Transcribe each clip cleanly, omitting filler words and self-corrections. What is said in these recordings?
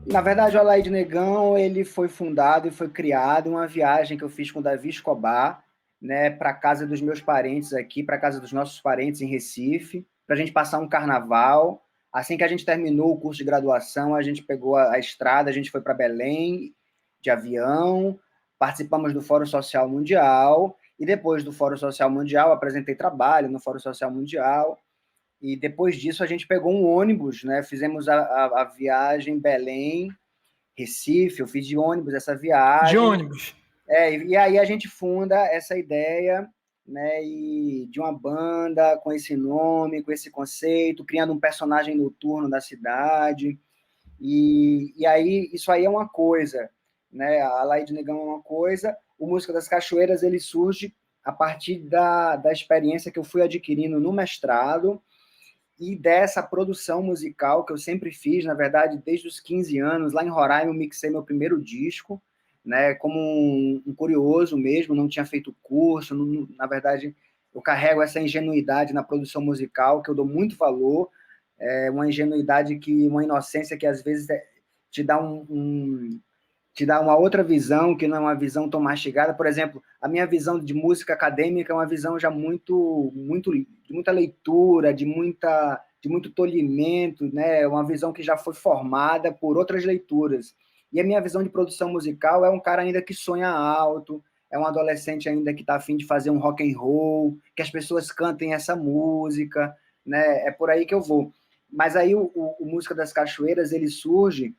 Na verdade, o Alaide Negão, ele foi fundado e foi criado em uma viagem que eu fiz com o Davi Escobar, né, para casa dos meus parentes aqui, para casa dos nossos parentes em Recife, para a gente passar um carnaval. Assim que a gente terminou o curso de graduação, a gente pegou a estrada, a gente foi para Belém de avião, participamos do Fórum Social Mundial, e depois do Fórum Social Mundial, apresentei trabalho no Fórum Social Mundial, e depois disso a gente pegou um ônibus, né? Fizemos a viagem Belém, Recife, eu fiz de ônibus essa De viagem. ônibus. E aí a gente funda essa ideia, né, e de uma banda com esse nome, com esse conceito, criando um personagem noturno da cidade. E aí isso aí é uma coisa, né? A Laíde Negão é uma coisa. O Música das Cachoeiras ele surge a partir da experiência que eu fui adquirindo no mestrado e dessa produção musical que eu sempre fiz, na verdade, desde os 15 anos. Lá em Roraima eu mixei meu primeiro disco, né, como um curioso mesmo, não tinha feito curso, não, na verdade eu carrego essa ingenuidade na produção musical, que eu dou muito valor, uma ingenuidade, uma inocência que às vezes te dá te dá uma outra visão, que não é uma visão tão mastigada. Por exemplo, a minha visão de música acadêmica é uma visão já de muita leitura, de muito tolhimento, né? É uma visão que já foi formada por outras leituras. E a minha visão de produção musical é um cara ainda que sonha alto, é um adolescente ainda que está a fim de fazer um rock and roll, que as pessoas cantem essa música, né? É por aí que eu vou. Mas aí o Música das Cachoeiras, ele surge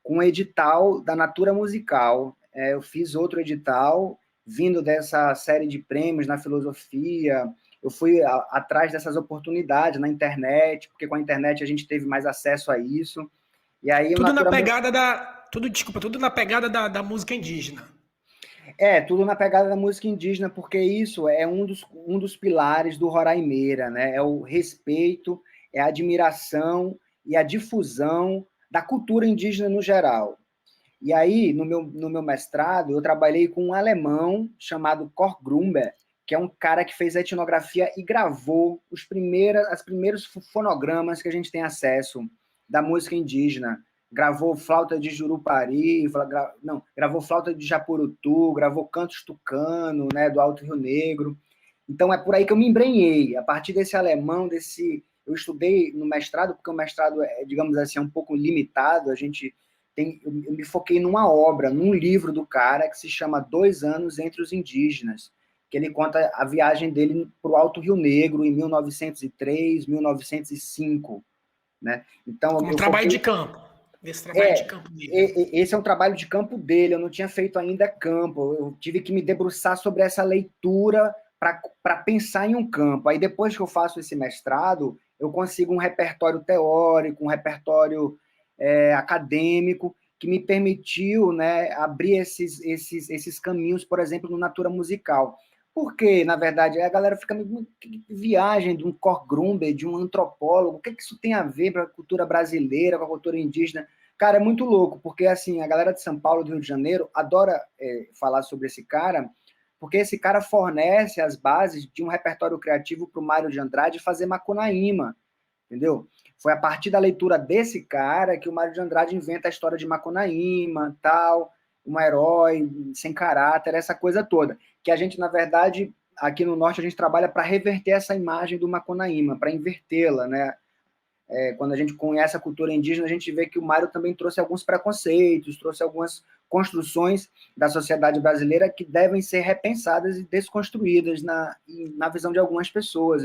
com um edital da Natura Musical. Eu fiz outro edital, vindo dessa série de prêmios na filosofia. Eu fui atrás dessas oportunidades na internet, porque com a internet a gente teve mais acesso a isso. E aí o Tudo na Natura pegada da. Tudo, desculpa, tudo na pegada da música indígena. tudo na pegada da música indígena, porque isso é um dos pilares do Roraimeira, né? É o respeito, é a admiração e a difusão da cultura indígena no geral. E aí, no meu mestrado, eu trabalhei com um alemão chamado Cor Grumber, que é um cara que fez etnografia e gravou as primeiros fonogramas que a gente tem acesso da música indígena. Gravou flauta de Jurupari, não, gravou flauta de Japurutu, gravou cantos tucano, né, do Alto Rio Negro. Então é por aí que eu me embrenhei. A partir desse alemão, eu estudei no mestrado, porque o mestrado é, digamos assim, um pouco limitado. Eu me foquei numa obra, num livro do cara que se chama 2 anos entre os indígenas, que ele conta a viagem dele para o Alto Rio Negro em 1903, 1905, né? Então Como eu trabalho de foquei. campo. Esse trabalho de É, campo dele. esse é um trabalho de campo dele, eu não tinha feito ainda campo, eu tive que me debruçar sobre essa leitura para pensar em um campo. Aí depois que eu faço esse mestrado, eu consigo um repertório teórico, um repertório acadêmico, que me permitiu, né, abrir esses caminhos, por exemplo, no Natura Musical. Porque, na verdade, a galera fica que viagem de um Cor Grumber, de um antropólogo, o que isso tem a ver com a cultura brasileira, com a cultura indígena? Cara, é muito louco, porque assim, a galera de São Paulo, do Rio de Janeiro, adora falar sobre esse cara, porque esse cara fornece as bases de um repertório criativo para o Mário de Andrade fazer Macunaíma, entendeu? Foi a partir da leitura desse cara que o Mário de Andrade inventa a história de Macunaíma, tal, um herói sem caráter, essa coisa toda. Que a gente, na verdade, aqui no Norte, a gente trabalha para reverter essa imagem do Macunaíma, para invertê-la, né? Quando a gente conhece a cultura indígena, a gente vê que o Mário também trouxe alguns preconceitos, trouxe algumas construções da sociedade brasileira que devem ser repensadas e desconstruídas na visão de algumas pessoas.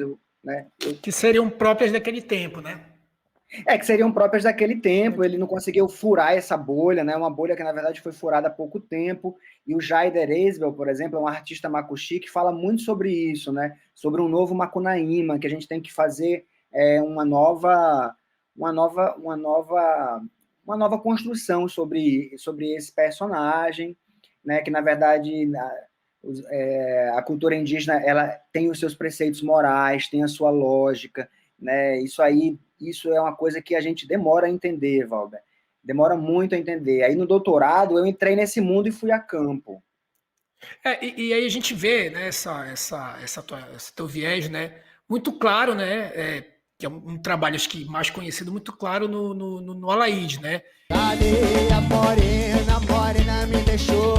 Que seriam próprias daquele tempo, né? Que seriam próprias daquele tempo. Ele não conseguiu furar essa bolha, né? Uma bolha que, na verdade, foi furada há pouco tempo. E o Jaider Eisbel, por exemplo, é um artista macuxi que fala muito sobre isso, né? Sobre um novo Macunaíma, que a gente tem que fazer uma nova, uma nova, uma nova construção sobre esse personagem, né? Que, na verdade, a cultura indígena ela tem os seus preceitos morais, tem a sua lógica, né? Isso é uma coisa que a gente demora a entender, Valber. Demora muito a entender. Aí no doutorado eu entrei nesse mundo e fui a campo. E aí a gente vê, né, esse teu viés, né, muito claro, né, que é um trabalho, acho que mais conhecido, muito claro no Alaide, né? Cadê a morena, morena me deixou,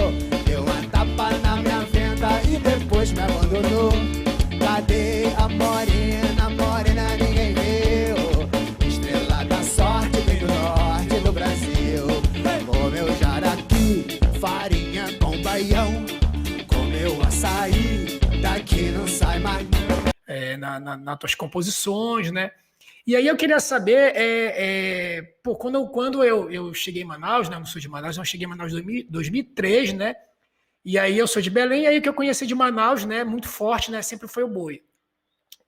deu uma tapa na minha venda e depois me abandonou. Cadê a morena, morena ninguém viu, estrela da sorte vem do norte do Brasil. Comeu jaraqui, farinha com baião, comeu açaí, daqui não sai mais. Nas tuas composições, né? E aí eu queria saber, pô, quando eu cheguei em Manaus, né? Eu não sou de Manaus, eu cheguei em Manaus em 2003, né? E aí eu sou de Belém, e aí o que eu conheci de Manaus, né? Muito forte, né? Sempre foi o boi.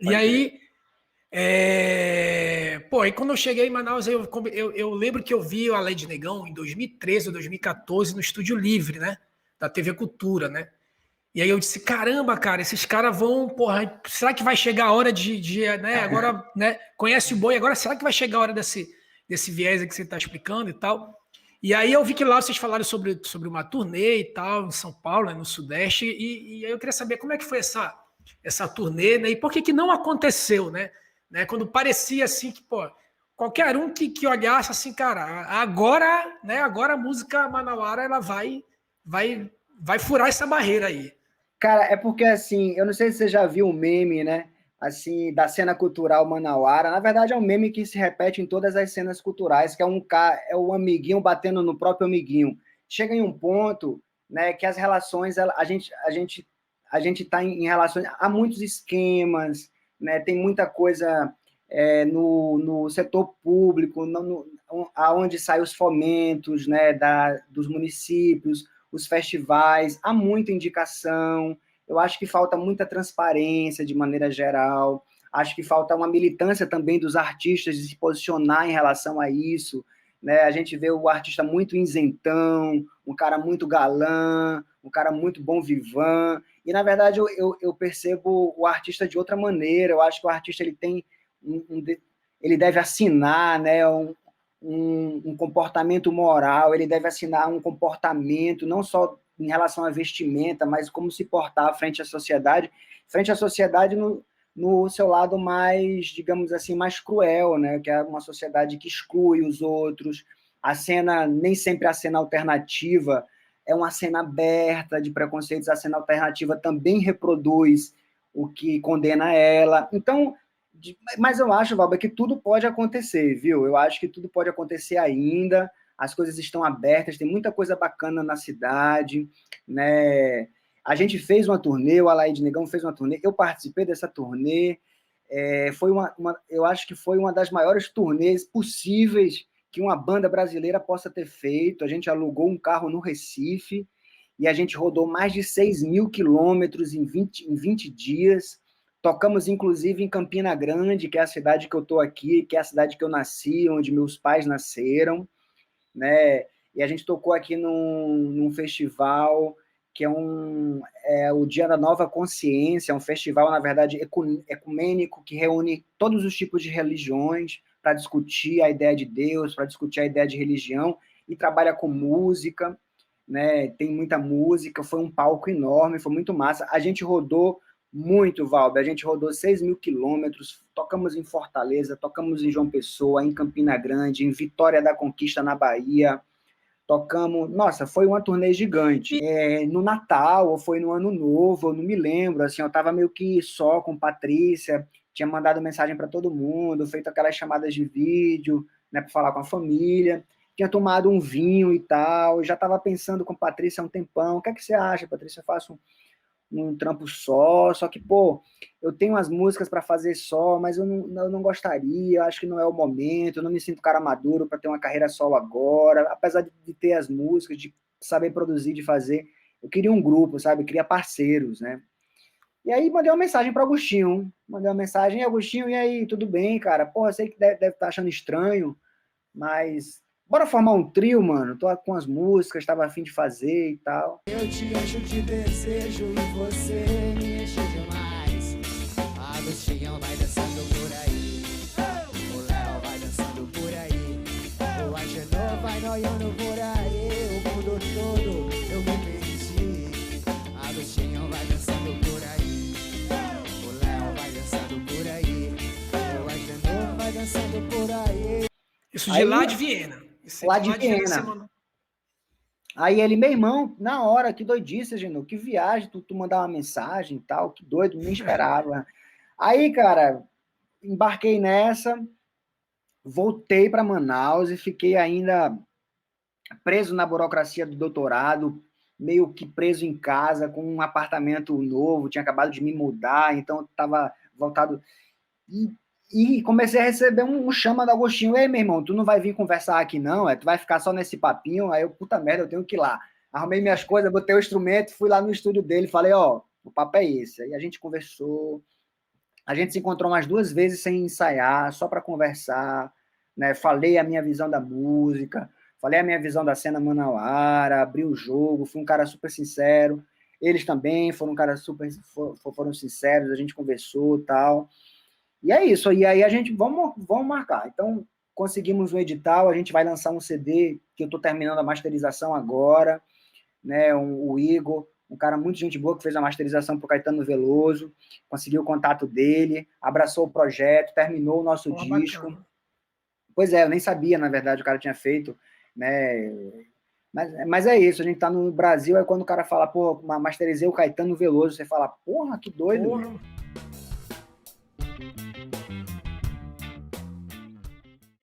E aí, pô, aí quando eu cheguei em Manaus, eu lembro que eu vi a Alaide Negão em 2013 ou 2014 no Estúdio Livre, né? Da TV Cultura, né? E aí eu disse, caramba, cara, esses caras vão, porra, será que vai chegar a hora né, agora, né, conhece o boi, agora será que vai chegar a hora desse viés aí que você está explicando e tal? E aí eu vi que lá vocês falaram sobre uma turnê e tal, em São Paulo, né, no Sudeste, e aí eu queria saber como é que foi essa turnê, né, e por que não aconteceu, né, quando parecia assim que, pô, qualquer um que olhasse assim, cara, agora a música manauara, ela vai furar essa barreira aí. Cara, é porque assim, eu não sei se você já viu o meme, né? Assim, da cena cultural manauara. Na verdade, é um meme que se repete em todas as cenas culturais, que é o amiguinho batendo no próprio amiguinho. Chega em um ponto, né, que as relações, a gente está em relações, há muitos esquemas, né? Tem muita coisa no setor público, aonde saem os fomentos, né, dos municípios, os festivais, há muita indicação, eu acho que falta muita transparência de maneira geral, acho que falta uma militância também dos artistas de se posicionar em relação a isso, né? A gente vê o artista muito isentão, um cara muito galã, um cara muito bom vivant, e na verdade eu percebo o artista de outra maneira, eu acho que o artista ele tem ele deve assinar, né, um comportamento moral, ele deve assinar um comportamento, não só em relação à vestimenta, mas como se portar frente à sociedade no seu lado mais, digamos assim, mais cruel, né? Que é uma sociedade que exclui os outros. A cena, nem sempre a cena alternativa é uma cena aberta de preconceitos, a cena alternativa também reproduz o que condena ela. Então, mas eu acho, Valber, que tudo pode acontecer, viu? Eu acho que tudo pode acontecer ainda, as coisas estão abertas, tem muita coisa bacana na cidade, né? A gente fez uma turnê, o Alaide Negão fez uma turnê, eu participei dessa turnê, eu acho que foi uma das maiores turnês possíveis que uma banda brasileira possa ter feito. A gente alugou um carro no Recife e a gente rodou mais de 6.000 quilômetros em 20 dias. Tocamos, inclusive, em Campina Grande, que é a cidade que eu estou aqui, que é a cidade que eu nasci, onde meus pais nasceram, né? E a gente tocou aqui num festival que é o Dia da Nova Consciência, é um festival, na verdade, ecumênico, que reúne todos os tipos de religiões para discutir a ideia de Deus, para discutir a ideia de religião, e trabalha com música, né? Tem muita música, foi um palco enorme, foi muito massa. A gente rodou muito, Valber, a gente rodou 6.000 quilômetros, tocamos em Fortaleza, tocamos em João Pessoa, em Campina Grande, em Vitória da Conquista, na Bahia, tocamos, nossa, foi uma turnê gigante, no Natal, ou foi no Ano Novo, eu não me lembro, assim, eu tava meio que só com Patrícia, tinha mandado mensagem para todo mundo, feito aquelas chamadas de vídeo, né, para falar com a família, tinha tomado um vinho e tal, já tava pensando com Patrícia há um tempão, o que é que você acha, Patrícia, eu faço um trampo só que, pô, eu tenho as músicas para fazer só, mas eu não gostaria, acho que não é o momento, eu não me sinto cara maduro para ter uma carreira solo agora, apesar de ter as músicas, de saber produzir, de fazer, eu queria um grupo, sabe, eu queria parceiros, né? E aí mandei uma mensagem para Agostinho, e Agostinho, e aí, tudo bem, cara? Porra, sei que deve estar achando estranho, mas bora formar um trio, mano. Tô com as músicas, tava a fim de fazer e tal. Eu te encho de desejo e você me enche demais. Agostinho vai dançando por aí, o Léo vai dançando por aí, o Agenor vai noiando por aí, o mundo todo eu me perdi. Agostinho vai dançando por aí, o Léo vai dançando por aí, o Agenor dançando por aí. Isso de lá de Viena. Isso lá de Viena. Aí ele, meu irmão, na hora, que doidice, Genu, que viagem, tu mandar uma mensagem e tal, que doido, nem esperava. Aí, cara, embarquei nessa, voltei para Manaus e fiquei ainda preso na burocracia do doutorado, meio que preso em casa, com um apartamento novo, tinha acabado de me mudar, então estava voltado... E comecei a receber um chama do Agostinho, ei, meu irmão, tu não vai vir conversar aqui não, tu vai ficar só nesse papinho, aí eu, puta merda, eu tenho que ir lá. Arrumei minhas coisas, botei o instrumento, fui lá no estúdio dele, falei, ó, o papo é esse. Aí a gente conversou, a gente se encontrou umas 2 vezes sem ensaiar, só para conversar, né? Falei a minha visão da música, falei a minha visão da cena manauara, abri o jogo, fui um cara super sincero, eles também foram um cara super, foram sinceros, a gente conversou e tal. E é isso, e aí a gente, vamos marcar. Então, conseguimos um edital, a gente vai lançar um CD, que eu estou terminando a masterização agora, né, o Igor, um cara muito gente boa, que fez a masterização para o Caetano Veloso, conseguiu o contato dele, abraçou o projeto, terminou o nosso disco. Bacana. Pois é, eu nem sabia, na verdade, o cara tinha feito, né, mas é isso, a gente tá no Brasil, aí quando o cara fala, pô, masterizei o Caetano Veloso, você fala, porra, que doido. Porra.